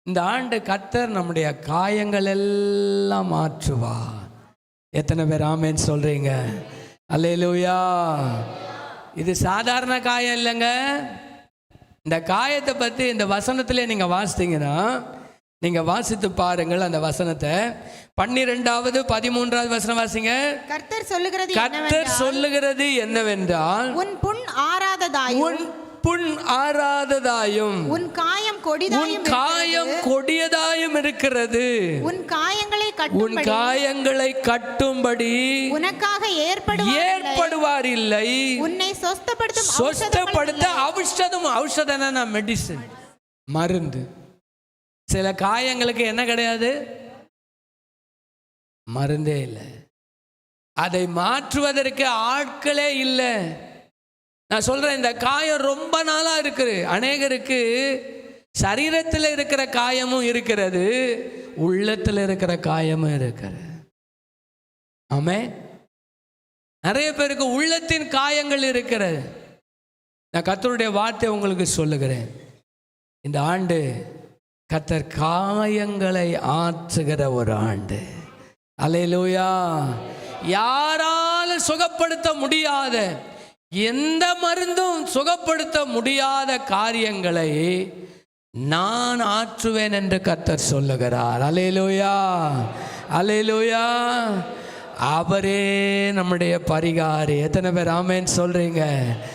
இந்த ஆண்டு கர்த்தர் நம்முடைய காயங்கள் எல்லாம் மாற்றுவார். எத்தனை பேர் ஆமேன்னு சொல்றீங்க? அல்லேலூயா. இது சாதாரண காயம் இல்லைங்க. இந்த காயத்தை பற்றி இந்த வசனத்திலே நீங்கள் வாசித்தீங்கன்னா, நீங்கள் வாசித்து பாருங்கள் அந்த வசனத்தை. 12வது 13வது வசனம் வாசிங்க. கர்த்தர் சொல்லுகிறது என்னவென்றால், உன் புண் ஆறாததாயும் உன் காயம் கொடியதாயும் இருக்கிறது. உன் காயங்களை கட்டும்படி உனக்காக ஏற்படுவார் இல்லை. உன்னை சொஸ்தப்படுத்த ஔஷதம் மெடிசின், மருந்து. சில காயங்களுக்கு என்ன கிடையாது? மருந்தே இல்லை. அதை மாற்றுவதற்கு ஆட்களே இல்லை. நான் சொல்றேன், இந்த காயம் ரொம்ப நாளா இருக்குது. அநேகருக்கு சரீரத்தில் இருக்கிற காயமும் இருக்கிறது, உள்ளத்தில் இருக்கிற காயமும் இருக்கிறது. ஆமே. நிறைய பேருக்கு உள்ளத்தின் காயங்கள் இருக்கிறது. நான் கர்த்தருடைய வார்த்தை உங்களுக்கு சொல்லுகிறேன். இந்த ஆண்டு கர்த்தர் காயங்களை ஆற்றுகிற ஒரு ஆண்டு. அல்லேலூயா. யாராலும் சுகப்படுத்த முடியாத, எந்த மருந்தும் சுகப்படுத்த முடியாத காரியங்களை நான் ஆற்றுவேன் என்று கர்த்தர் சொல்லுகிறார். அல்லேலூயா, அல்லேலூயா. அவரே நம்முடைய பரிகாரி. எத்தனை பேர் ஆமென் சொல்றீங்க?